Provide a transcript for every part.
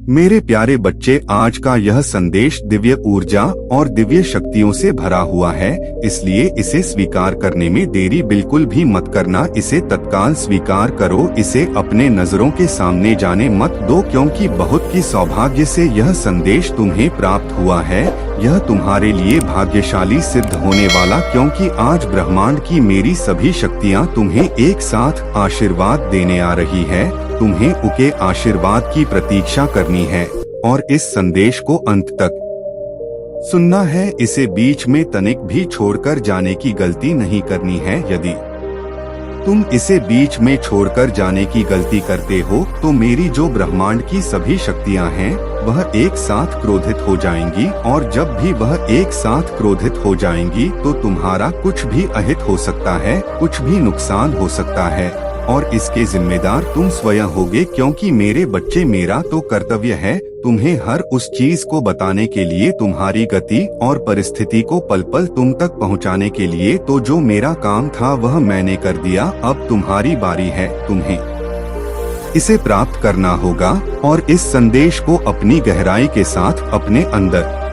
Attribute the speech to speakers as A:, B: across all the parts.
A: मेरे प्यारे बच्चे, आज का यह संदेश दिव्य ऊर्जा और दिव्य शक्तियों से भरा हुआ है, इसलिए इसे स्वीकार करने में देरी बिल्कुल भी मत करना। इसे तत्काल स्वीकार करो, इसे अपने नजरों के सामने जाने मत दो, क्योंकि बहुत की सौभाग्य से यह संदेश तुम्हें प्राप्त हुआ है। यह तुम्हारे लिए भाग्यशाली सिद्ध होने वाला, क्योंकि आज ब्रह्मांड की मेरी सभी शक्तियाँ तुम्हें एक साथ आशीर्वाद देने आ रही है। तुम्हें उनके आशीर्वाद की प्रतीक्षा करनी है और इस संदेश को अंत तक सुनना है। इसे बीच में तनिक भी छोड़कर जाने की गलती नहीं करनी है। यदि तुम इसे बीच में छोड़कर जाने की गलती करते हो तो मेरी जो ब्रह्मांड की सभी शक्तियां हैं वह एक साथ क्रोधित हो जाएंगी, और जब भी वह एक साथ क्रोधित हो जाएंगी तो तुम्हारा कुछ भी अहित हो सकता है, कुछ भी नुकसान हो सकता है, और इसके जिम्मेदार तुम स्वयं होगे। क्योंकि मेरे बच्चे, मेरा तो कर्तव्य है तुम्हें हर उस चीज को बताने के लिए, तुम्हारी गति और परिस्थिति को पल पल तुम तक पहुंचाने के लिए। तो जो मेरा काम था वह मैंने कर दिया, अब तुम्हारी बारी है। तुम्हें इसे प्राप्त करना होगा और इस संदेश को अपनी गहराई के साथ अपने अंदर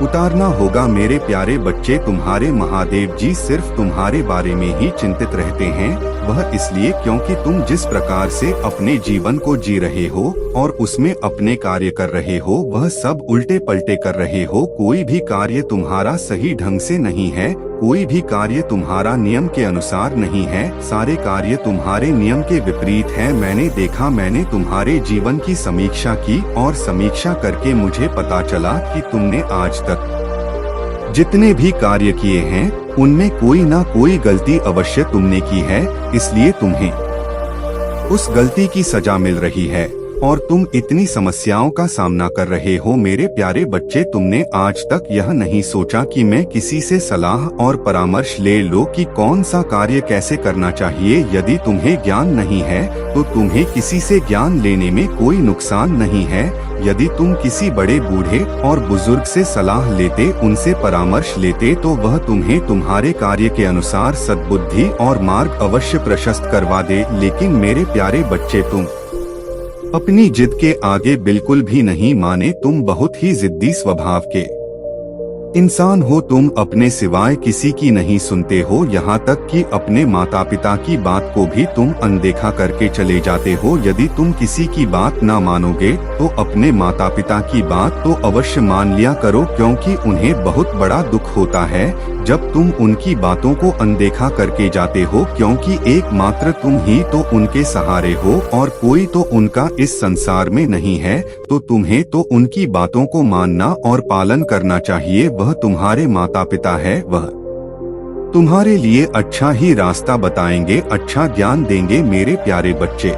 A: उतारना होगा। मेरे प्यारे बच्चे, तुम्हारे महादेव जी सिर्फ तुम्हारे बारे में ही चिंतित रहते हैं। वह इसलिए क्योंकि तुम जिस प्रकार से अपने जीवन को जी रहे हो और उसमें अपने कार्य कर रहे हो, वह सब उल्टे पलटे कर रहे हो। कोई भी कार्य तुम्हारा सही ढंग से नहीं है, कोई भी कार्य तुम्हारा नियम के अनुसार नहीं है, सारे कार्य तुम्हारे नियम के विपरीत हैं। मैंने देखा, मैंने तुम्हारे जीवन की समीक्षा की और समीक्षा करके मुझे पता चला कि तुमने आज तक जितने भी कार्य किए हैं उनमें कोई ना कोई गलती अवश्य तुमने की है, इसलिए तुम्हें उस गलती की सजा मिल रही है और तुम इतनी समस्याओं का सामना कर रहे हो। मेरे प्यारे बच्चे, तुमने आज तक यह नहीं सोचा कि मैं किसी से सलाह और परामर्श ले लो कि कौन सा कार्य कैसे करना चाहिए। यदि तुम्हें ज्ञान नहीं है तो तुम्हें किसी से ज्ञान लेने में कोई नुकसान नहीं है। यदि तुम किसी बड़े बूढ़े और बुजुर्ग से सलाह लेते, उनसे परामर्श लेते, तो वह तुम्हें तुम्हारे कार्य के अनुसार सद्बुद्धि और मार्ग अवश्य प्रशस्त करवा दे। लेकिन मेरे प्यारे बच्चे, तुम अपनी जिद के आगे बिल्कुल भी नहीं माने। तुम बहुत ही जिद्दी स्वभाव के इंसान हो। तुम अपने सिवाय किसी की नहीं सुनते हो, यहाँ तक कि अपने माता पिता की बात को भी तुम अनदेखा करके चले जाते हो। यदि तुम किसी की बात ना मानोगे तो अपने माता पिता की बात तो अवश्य मान लिया करो, क्योंकि उन्हें बहुत बड़ा दुख होता है जब तुम उनकी बातों को अनदेखा करके जाते हो, क्योंकि एकमात्र तुम ही तो उनके सहारे हो और कोई तो उनका इस संसार में नहीं है। तो तुम्हें तो उनकी बातों को मानना और पालन करना चाहिए। वह तुम्हारे माता पिता है, वह तुम्हारे लिए अच्छा ही रास्ता बताएंगे, अच्छा ज्ञान देंगे। मेरे प्यारे बच्चे,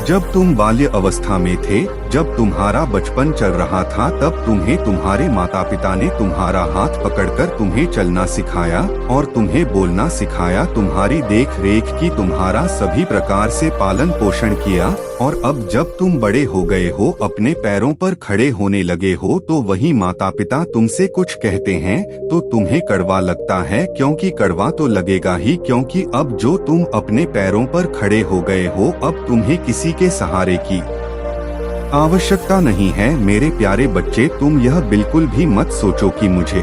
A: जब तुम बाल्य अवस्था में थे, जब तुम्हारा बचपन चल रहा था, तब तुम्हें तुम्हारे माता पिता ने तुम्हारा हाथ पकड़कर तुम्हें चलना सिखाया और तुम्हें बोलना सिखाया, तुम्हारी देख रेख की, तुम्हारा सभी प्रकार से पालन पोषण किया। और अब जब तुम बड़े हो गए हो, अपने पैरों पर खड़े होने लगे हो, तो वही माता पिता तुमसे कुछ कहते हैं तो तुम्हें कड़वा लगता है, क्योंकि कड़वा तो लगेगा ही, क्योंकि अब जो तुम अपने पैरों पर खड़े हो गए हो, अब तुम्हें किसी के सहारे की आवश्यकता नहीं है। मेरे प्यारे बच्चे, तुम यह बिल्कुल भी मत सोचो कि मुझे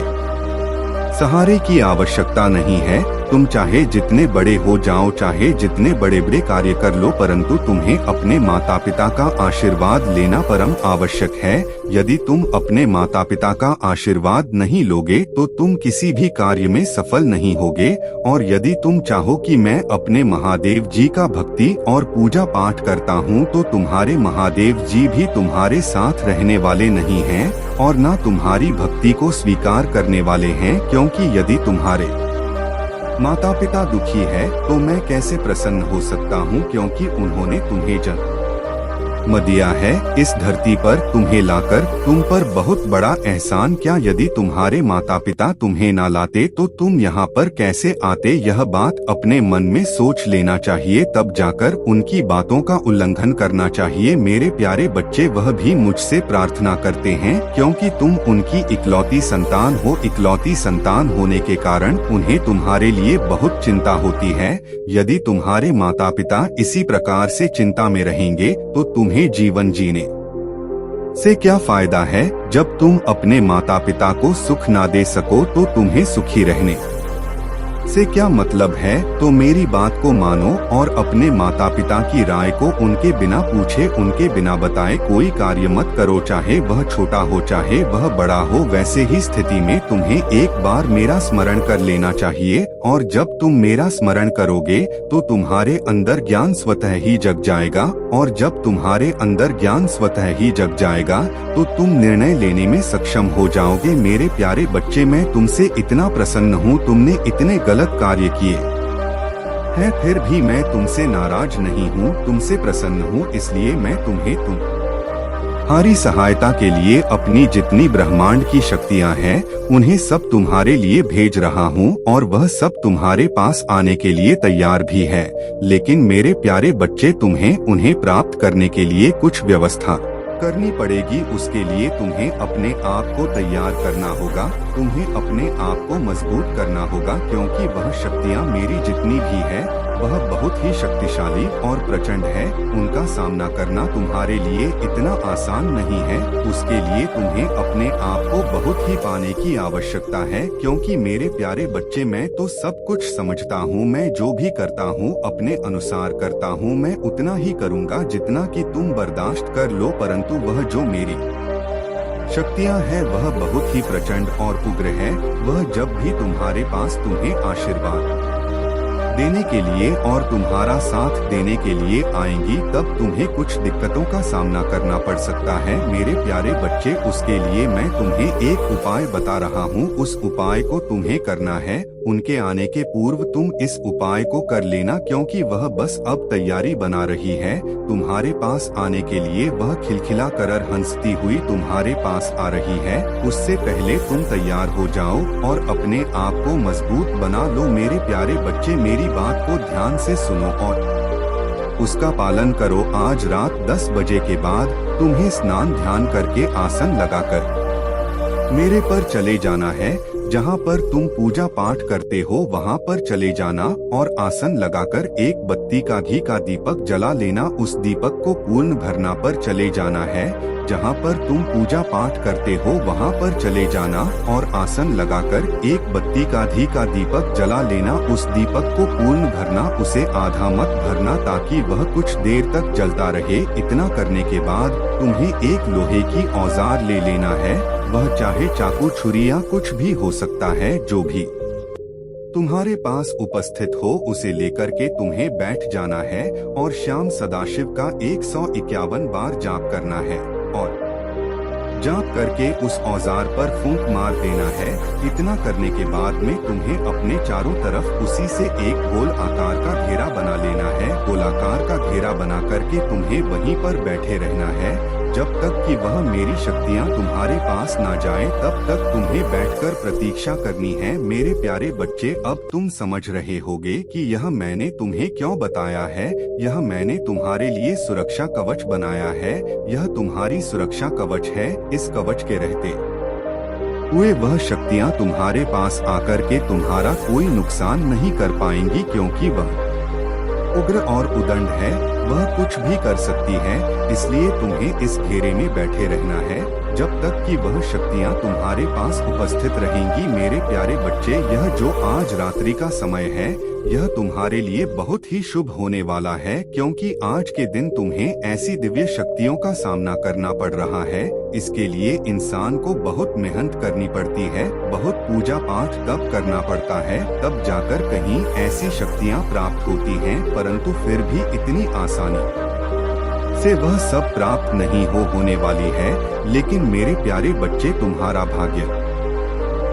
A: सहारे की आवश्यकता नहीं है। तुम चाहे जितने बड़े हो जाओ, चाहे जितने बड़े बड़े कार्य कर लो, परंतु तुम्हें अपने माता पिता का आशीर्वाद लेना परम आवश्यक है। यदि तुम अपने माता पिता का आशीर्वाद नहीं लोगे तो तुम किसी भी कार्य में सफल नहीं होगे। और यदि तुम चाहो कि मैं अपने महादेव जी का भक्ति और पूजा पाठ करता हूँ, तो तुम्हारे महादेव जी भी तुम्हारे साथ रहने वाले नहीं हैं और न तुम्हारी भक्ति को स्वीकार करने वाले हैं, क्योंकि यदि तुम्हारे माता पिता दुखी है तो मैं कैसे प्रसन्न हो सकता हूँ, क्योंकि उन्होंने तुम्हें जन्म दिया है इस धरती पर, तुम्हें लाकर तुम पर बहुत बड़ा एहसान क्या। यदि तुम्हारे माता पिता तुम्हें ना लाते तो तुम यहाँ पर कैसे आते, यह बात अपने मन में सोच लेना चाहिए, तब जाकर उनकी बातों का उल्लंघन करना चाहिए। मेरे प्यारे बच्चे, वह भी मुझसे प्रार्थना करते हैं, क्योंकि तुम उनकी इकलौती संतान हो। इकलौती संतान होने के कारण उन्हें तुम्हारे लिए बहुत चिंता होती है। यदि तुम्हारे माता पिता इसी प्रकार से चिंता में रहेंगे तो तुम्हें जीवन जीने से क्या फायदा है जब तुम अपने माता पिता को सुख ना दे सको तो तुम्हें सुखी रहने से क्या मतलब है। तो मेरी बात को मानो और अपने माता पिता की राय को उनके बिना पूछे उनके बिना बताए कोई कार्य मत करो, चाहे वह छोटा हो चाहे वह बड़ा हो। वैसे ही स्थिति में तुम्हें एक बार मेरा स्मरण कर लेना चाहिए, और जब तुम मेरा स्मरण करोगे तो तुम्हारे अंदर ज्ञान स्वतः ही जग जाएगा, और जब तुम्हारे अंदर ज्ञान स्वतः ही जग जाएगा तो तुम निर्णय लेने में सक्षम हो जाओगे। मेरे प्यारे बच्चे, मैं तुमसे इतना प्रसन्न हूँ, तुमने इतने गलत कार्य किए हैं फिर भी मैं तुमसे नाराज नहीं हूँ, तुमसे प्रसन्न हूँ। इसलिए मैं तुम्हें तुम्हारी सहायता के लिए अपनी जितनी ब्रह्मांड की शक्तियाँ हैं उन्हें सब तुम्हारे लिए भेज रहा हूँ, और वह सब तुम्हारे पास आने के लिए तैयार भी है। लेकिन मेरे प्यारे बच्चे, तुम्हें उन्हें प्राप्त करने के लिए कुछ व्यवस्था करनी पड़ेगी। उसके लिए तुम्हें अपने आप को तैयार करना होगा, तुम्हें अपने आप को मजबूत करना होगा, क्योंकि वह शक्तियाँ मेरी जितनी भी है वह बहुत ही शक्तिशाली और प्रचंड है। उनका सामना करना तुम्हारे लिए इतना आसान नहीं है। उसके लिए तुम्हें अपने आप को बहुत ही पाने की आवश्यकता है, क्योंकि मेरे प्यारे बच्चे, मैं तो सब कुछ समझता हूँ। मैं जो भी करता हूँ अपने अनुसार करता हूँ। मैं उतना ही करूँगा जितना कि तुम बर्दाश्त कर लो, परंतु वह जो मेरी शक्तियाँ हैं वह बहुत ही प्रचंड और उग्र है। वह जब भी तुम्हारे पास तुम्हें आशीर्वाद देने के लिए और तुम्हारा साथ देने के लिए आएंगी, तब तुम्हें कुछ दिक्कतों का सामना करना पड़ सकता है। मेरे प्यारे बच्चे, उसके लिए मैं तुम्हें एक उपाय बता रहा हूँ। उस उपाय को तुम्हें करना है। उनके आने के पूर्व तुम इस उपाय को कर लेना, क्योंकि वह बस अब तैयारी बना रही है तुम्हारे पास आने के लिए। वह खिलखिला कर हंसती हुई तुम्हारे पास आ रही है। उससे पहले तुम तैयार हो जाओ और अपने आप को मजबूत बना लो। मेरे प्यारे बच्चे, मेरी बात को ध्यान से सुनो और उसका पालन करो। आज रात 10 बजे के बाद तुम्हें स्नान ध्यान करके आसन लगाकर मेरे पर चले जाना है। जहाँ पर तुम पूजा पाठ करते हो वहाँ पर चले जाना और आसन लगाकर एक बत्ती का घी का दीपक जला लेना। उस दीपक को पूर्ण भरना पर चले जाना है। जहाँ पर तुम पूजा पाठ करते हो वहाँ पर चले जाना और आसन लगाकर एक बत्ती का घी का दीपक जला लेना। उस दीपक को पूर्ण भरना, उसे आधा मत भरना, ताकि वह कुछ देर तक जलता रहे। इतना करने के बाद तुम्हें एक लोहे की औजार ले लेना है। वह चाहे चाकू छुरी या कुछ भी हो सकता है, जो भी तुम्हारे पास उपस्थित हो उसे लेकर के तुम्हें बैठ जाना है और श्याम सदाशिव का 151 बार जाप करना है, और जाप करके उस औजार पर फूंक मार देना है। इतना करने के बाद में तुम्हें अपने चारों तरफ उसी से एक गोल आकार का घेरा बना लेना है। गोलाकार का घेरा बना करके तुम्हें वहीं पर बैठे रहना है जब तक कि वह मेरी शक्तियाँ तुम्हारे पास ना जाए, तब तक तुम्हें बैठकर प्रतीक्षा करनी है। मेरे प्यारे बच्चे, अब तुम समझ रहे होगे कि यह मैंने तुम्हें क्यों बताया है। यह मैंने तुम्हारे लिए सुरक्षा कवच बनाया है। यह तुम्हारी सुरक्षा कवच है। इस कवच के रहते हुए वह शक्तियाँ तुम्हारे पास आकर के तुम्हारा कोई नुकसान नहीं कर पाएंगी, क्योंकि वह उग्र और उदंड है। वह कुछ भी कर सकती है। इसलिए तुम्हें इस घेरे में बैठे रहना है जब तक कि वह शक्तियाँ तुम्हारे पास उपस्थित रहेंगी। मेरे प्यारे बच्चे, यह जो आज रात्रि का समय है यह तुम्हारे लिए बहुत ही शुभ होने वाला है, क्योंकि आज के दिन तुम्हें ऐसी दिव्य शक्तियों का सामना करना पड़ रहा है। इसके लिए इंसान को बहुत मेहनत करनी पड़ती है, बहुत पूजा पाठ तब करना पड़ता है, तब जाकर कहीं ऐसी शक्तियाँ प्राप्त होती हैं। परंतु फिर भी इतनी आसानी से वह सब प्राप्त नहीं होने वाली है। लेकिन मेरे प्यारे बच्चे, तुम्हारा भाग्य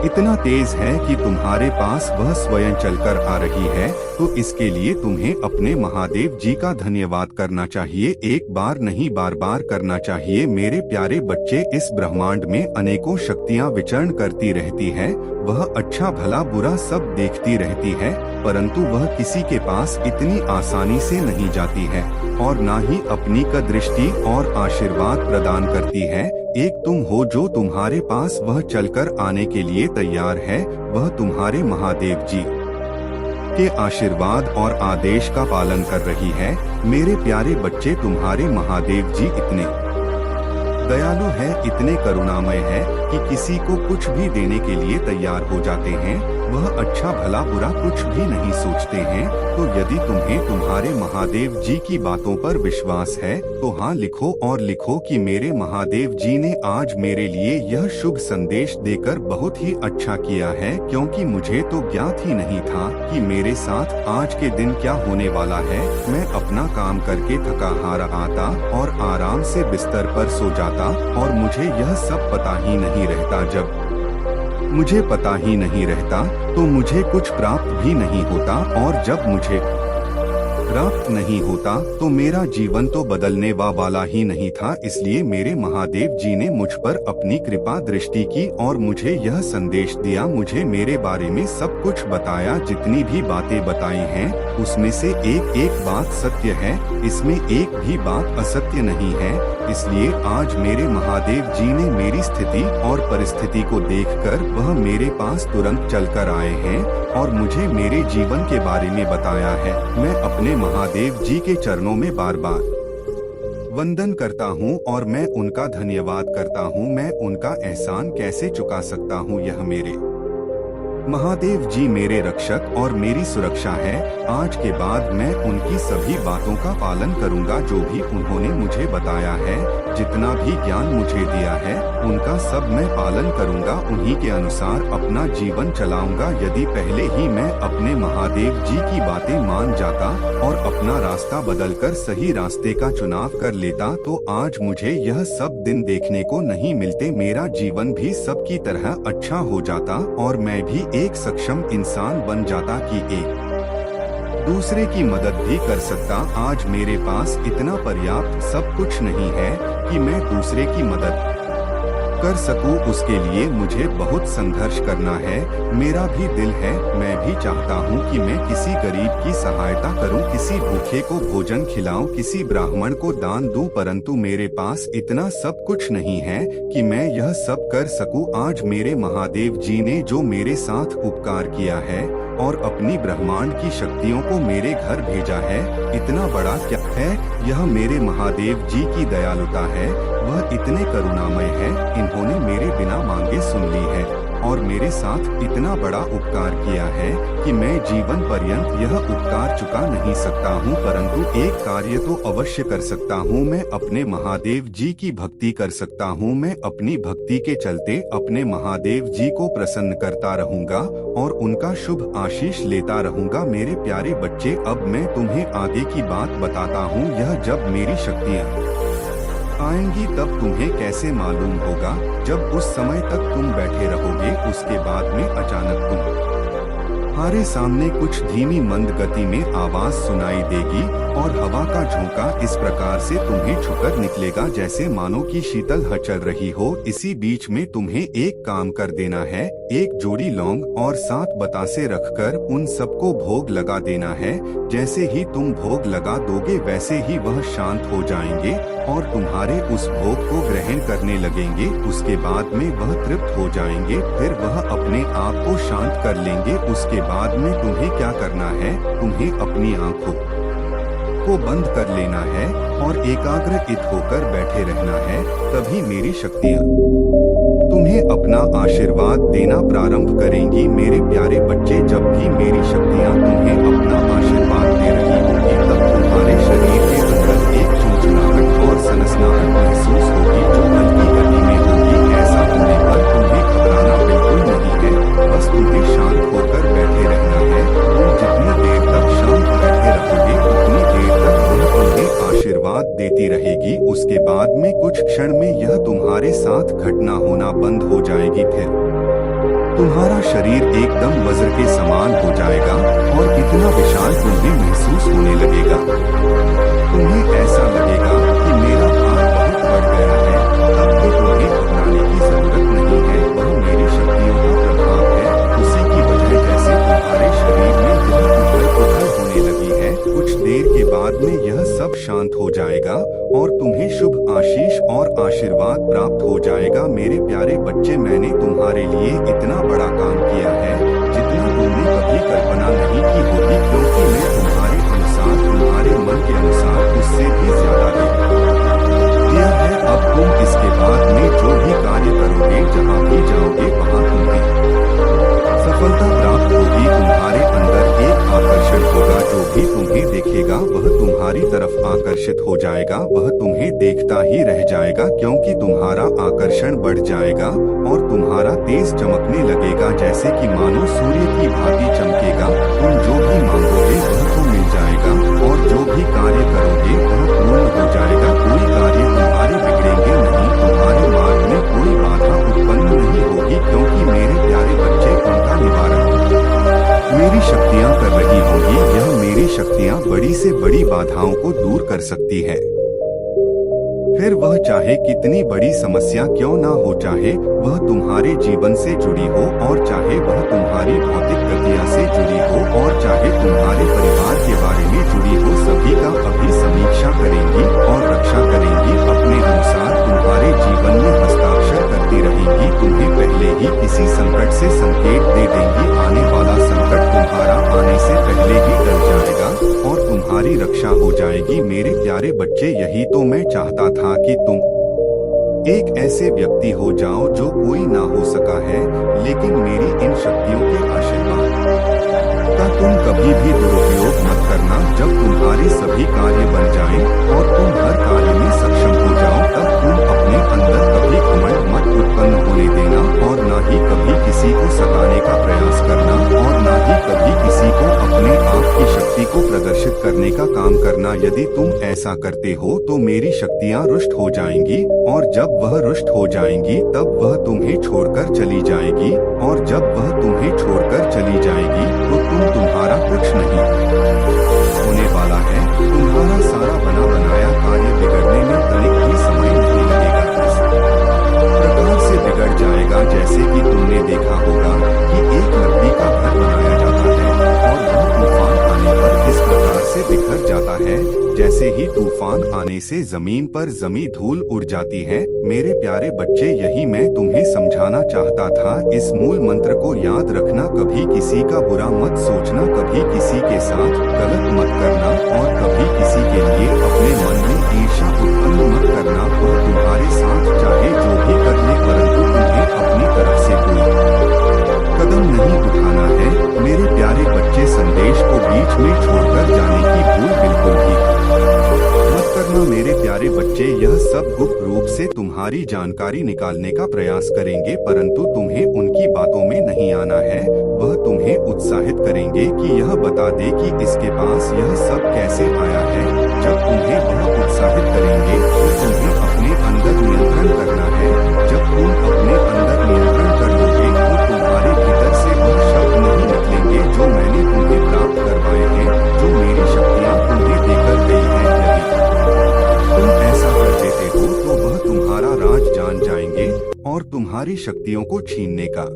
A: इतना तेज है कि तुम्हारे पास वह स्वयं चलकर आ रही है। तो इसके लिए तुम्हें अपने महादेव जी का धन्यवाद करना चाहिए। एक बार नहीं, बार बार करना चाहिए। मेरे प्यारे बच्चे, इस ब्रह्मांड में अनेकों शक्तियाँ विचरण करती रहती है। वह अच्छा भला बुरा सब देखती रहती है, परंतु वह किसी के पास इतनी आसानी से नहीं जाती है और ना ही अपनी का दृष्टि और आशीर्वाद प्रदान करती है। एक तुम हो जो तुम्हारे पास वह चलकर आने के लिए तैयार है। वह तुम्हारे महादेव जी के आशीर्वाद और आदेश का पालन कर रही है। मेरे प्यारे बच्चे, तुम्हारे महादेव जी इतने दयालु है, इतने करुणामय है कि किसी को कुछ भी देने के लिए तैयार हो जाते हैं। वह अच्छा भला बुरा कुछ भी नहीं सोचते हैं। तो यदि तुम्हें तुम्हारे महादेव जी की बातों पर विश्वास है तो हाँ लिखो, और लिखो कि मेरे महादेव जी ने आज मेरे लिए यह शुभ संदेश देकर बहुत ही अच्छा किया है, क्योंकि मुझे तो ज्ञात ही नहीं था कि मेरे साथ आज के दिन क्या होने वाला है। मैं अपना काम करके थका हारा आता और आराम से बिस्तर पर सो जाता, और मुझे यह सब पता ही नहीं रहता। जब मुझे पता ही नहीं रहता तो मुझे कुछ प्राप्त भी नहीं होता, और जब मुझे प्राप्त नहीं होता तो मेरा जीवन तो बदलने वाला ही नहीं था। इसलिए मेरे महादेव जी ने मुझ पर अपनी कृपा दृष्टि की और मुझे यह संदेश दिया, मुझे मेरे बारे में सब कुछ बताया। जितनी भी बातें बताई हैं उसमें से एक एक बात सत्य है, इसमें एक भी बात असत्य नहीं है। इसलिए आज मेरे महादेव जी ने मेरी स्थिति और परिस्थिति को देखकर वह मेरे पास तुरंत चलकर आए हैं और मुझे मेरे जीवन के बारे में बताया है। मैं अपने महादेव जी के चरणों में बार बार वंदन करता हूँ और मैं उनका धन्यवाद करता हूँ। मैं उनका एहसान कैसे चुका सकता हूँ। यह मेरे महादेव जी मेरे रक्षक और मेरी सुरक्षा है। आज के बाद मैं उनकी सभी बातों का पालन करूंगा जो भी उन्होंने मुझे बताया है। जितना भी ज्ञान मुझे दिया है उनका सब मैं पालन करूंगा, उन्हीं के अनुसार अपना जीवन चलाऊंगा। यदि पहले ही मैं अपने महादेव जी की बातें मान जाता और अपना रास्ता बदलकर सही रास्ते का चुनाव कर लेता तो आज मुझे यह सब दिन देखने को नहीं मिलते। मेरा जीवन भी सबकी तरह अच्छा हो जाता और मैं भी एक सक्षम इंसान बन जाता कि एक दूसरे की मदद भी कर सकता। आज मेरे पास इतना पर्याप्त सब कुछ नहीं है कि मैं दूसरे की मदद कर सकूं। उसके लिए मुझे बहुत संघर्ष करना है। मेरा भी दिल है, मैं भी चाहता हूं कि मैं किसी गरीब की सहायता करूं, किसी भूखे को भोजन खिलाऊं, किसी ब्राह्मण को दान दूं, परंतु मेरे पास इतना सब कुछ नहीं है कि मैं यह सब कर सकूं। आज मेरे महादेव जी ने जो मेरे साथ उपकार किया है और अपनी ब्रह्मांड की शक्तियों को मेरे घर भेजा है, इतना बड़ा क्या है। यह मेरे महादेव जी की दयालुता है, वह इतने करुणामय है। इन्होंने मेरे बिना मांगे सुन ली है और मेरे साथ इतना बड़ा उपकार किया है कि मैं जीवन पर्यंत यह उपकार चुका नहीं सकता हूँ, परंतु एक कार्य तो अवश्य कर सकता हूँ। मैं अपने महादेव जी की भक्ति कर सकता हूँ। मैं अपनी भक्ति के चलते अपने महादेव जी को प्रसन्न करता रहूँगा और उनका शुभ आशीष लेता रहूँगा। मेरे प्यारे बच्चे, अब मैं तुम्हें आगे की बात बताता हूँ। यह जब मेरी शक्तियाँ आएंगी तब तुम्हें कैसे मालूम होगा। जब उस समय तक तुम बैठे रहोगे उसके बाद में अचानक तुम्हारे सामने कुछ धीमी मंद गति में आवाज सुनाई देगी और हवा का झोंका इस प्रकार से तुम्हें छूकर निकलेगा जैसे मानो कि शीतल हवा चल रही हो। इसी बीच में तुम्हें एक काम कर देना है, एक जोड़ी लौंग और 7 बतासे रखकर उन सबको भोग लगा देना है। जैसे ही तुम भोग लगा दोगे वैसे ही वह शांत हो जाएंगे और तुम्हारे उस भोग को ग्रहण करने लगेंगे। उसके बाद में वह तृप्त हो जाएंगे, फिर वह अपने आप को शांत कर लेंगे। उसके बाद में तुम्हें क्या करना है, तुम्हें अपनी आंखों को बंद कर लेना है और एकाग्रचित होकर बैठे रहना है। तभी मेरी शक्तियाँ तुम्हें अपना आशीर्वाद देना प्रारंभ करेंगी। मेरे प्यारे बच्चे, जब भी मेरी शक्तियाँ तुम्हें अपना आशीर्वाद दे रही होंगी तब तुम्हारे शरीर के अंदर एक चुनचुनाहट और सनसनाहट महसूस होगी जो हल्की गति में होगी। ऐसा होने पर तुम्हें घबराना बिल्कुल नहीं है, बस तुम्हें शांत होकर बैठे रहना है। तुम जितनी देर तक शांत बैठे रहोगे उतनी देर तक वह तुम्हें आशीर्वाद देती रहेगी। उसके बाद में कुछ क्षण में यह तुम्हारे साथ घटना होना बंद हो जाएगी। फिर तुम्हारा शरीर एकदम वज्र के समान हो जाएगा और इतना विशाल तुम्हें महसूस होने लगेगा। तुम्हें ऐसा लगेगा कि मेरा भार बहुत बढ़ गया है। तब भी तुम्हें घबराने की जरूरत नहीं है, वह मेरी शक्तियों का प्रभाव है। उसी की वजह जैसे तुम्हारे शरीर में यह उथल-पुथल होने लगी है। कुछ देर के बाद में यह सब शांत हो जाएगा और तुम्हें शुभ आशीष और आशीर्वाद प्राप्त हो जाएगा। मेरे प्यारे बच्चे, मैंने तुम्हारे लिए इतना बड़ा काम किया है जितना तुमने कभी कल्पना नहीं की होगी, क्योंकि मैं तुम्हारे अनुसार, तुम्हारे मन के अनुसार उससे भी ज्यादा दिया है। अब तुम इसके बाद में जो भी कार्य करोगे, जहाँ भी जाओगे, वहाँ तुम्हें सफलता प्राप्त होगी। तुम्हारे अंदर एक आकर्षण होगा, जो भी तुम्हें देखेगा वह तुम्हारी तरफ आकर्षित हो जाएगा, वह तुम्हें देखता ही रह जाएगा, क्योंकि तुम्हारा आकर्षण बढ़ जाएगा और तुम्हारा तेज चमकने लगेगा, जैसे कि मानो सूर्य की भांति चमकेगा। तुम जो भी मांगोगे वह तो मिल जाएगा और जो भी कार्य करोगे वह पूर्ण हो जाएगा। कोई कार्य तुम्हारे बिगड़ेंगे नहीं, तुम्हारे मार्ग में कोई बाधा उत्पन्न नहीं होगी, क्योंकि मेरे प्यारे बच्चे उनका निवारण मेरी शक्तियाँ कर रही होंगी। यह मेरी शक्तियाँ बड़ी से बड़ी बाधाओं को दूर कर सकती है। फिर वह चाहे कितनी बड़ी समस्या क्यों ना हो, चाहे वह तुम्हारे जीवन से जुड़ी हो और चाहे वह तुम्हारी भौतिक गतियाँ से जुड़ी हो और चाहे तुम्हारे परिवार के बारे में जुड़ी हो, सभी का अभी समीक्षा करेंगी और रक्षा करेंगी। अपने अनुसार तुम्हारे जीवन में हस्ताक्षर करती रहेंगी। तुम्हें पहले ही किसी संकट से संकेत दे देंगी। आने वाला संकट तुम्हारा आने से पहले ही टल जाएगा और तुम्हारी रक्षा हो जाएगी। मेरे प्यारे बच्चे, यही तो मैं चाहता था कि तुम एक ऐसे व्यक्ति हो जाओ जो कोई ना हो सका है, लेकिन मेरी इन शक्तियों के आशीर्वाद का तुम कभी भी दुरुपयोग मत करना। जब तुम्हारे सभी कार्य बन जाएं और तुम हर कार्य में सक्षम हो जाओ, तब तुम अपने अंदर कभी घमंड मत उत्पन्न होने देना और ना ही कभी किसी को सताने का प्रयास करना और ना ही कभी किसी को अपने आप की शक्ति को प्रदर्शित करने का काम करना। यदि तुम ऐसा करते हो तो मेरी शक्तियाँ रुष्ट हो जाएंगी और जब वह रुष्ट हो जाएंगी तब वह तुम्हें छोड़कर चली जाएगी और जब वह तुम्हें छोड़कर चली जाएगी तो तुम्हारा कुछ नहीं होने वाला है। तुम्हारा सारा बना बनाया कार्य बिगड़ने में तनिक भी समय नहीं लगेगा। इस प्रकार से बिगड़ जाएगा जैसे कि तुमने देखा होगा कि एक लकड़ी का घर बनाया जाता है और वह तूफान आने पर इस प्रकार से बिखर जाता है जैसे ही तूफान आने से जमीन पर जमी धूल उड़ जाती है। मेरे प्यारे बच्चे, यही मैं तुम्हें समझाना चाहता था। इस मूल मंत्र को याद रखना, कभी किसी का बुरा मत सोचना, कभी किसी के साथ गलत मत करना और कभी किसी के लिए अपने मन में ईर्ष्या उत्पन्न मत करना। वह तुम्हारे साथ चाहे जो भी कर ले, परंतु तुम्हें अपनी तरफ से कोई कदम नहीं उठाना है। मेरे प्यारे बच्चे, संदेश को बीच में छोड़कर जाने की भूल बिल्कुल भी मत करना। मेरे प्यारे बच्चे, यह सब गुप्त रूप से तुम्हारी जानकारी निकालने का प्रयास करेंगे, परंतु तुम्हें उनकी बातों में नहीं आना है। वह तुम्हें उत्साहित करेंगे कि यह बता दे कि इसके पास यह सब कैसे आया है। जब तुम्हें वह उत्साहित करेंगे तो तुम्हें अपने अंदर नियंत्रण करना है। जब तुम अपने अंदर नियंत्रण कर लोगे तो तुम्हारे भीतर से वह शब्द नहीं निकलेंगे जो मैंने तुम्हें प्राप्त करवाए हैं, जो मेरी शक्तियाँ तुम्हें देकर गई है। यदि तुम ऐसा कर देते हो तो वह तुम्हारा राज जान जाएंगे और तुम्हारी शक्तियों को छीनने का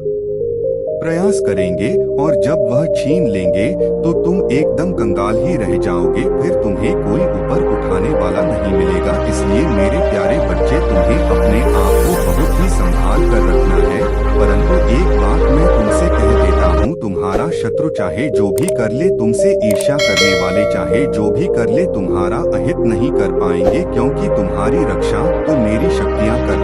A: प्रयास करेंगे और जब वह छीन लेंगे तो तुम एकदम कंगाल ही रह जाओगे। फिर तुम्हें कोई ऊपर उठाने वाला नहीं मिलेगा। इसलिए मेरे प्यारे बच्चे, तुम्हें अपने आप को बहुत ही संभाल कर रखना है। परंतु एक बात मैं तुमसे कह देता हूँ, तुम्हारा शत्रु चाहे जो भी कर ले, तुमसे ईर्ष्या करने वाले चाहे जो भी कर ले, तुम्हारा अहित नहीं कर पाएंगे, क्योंकि तुम्हारी रक्षा तो मेरी शक्तियाँ कर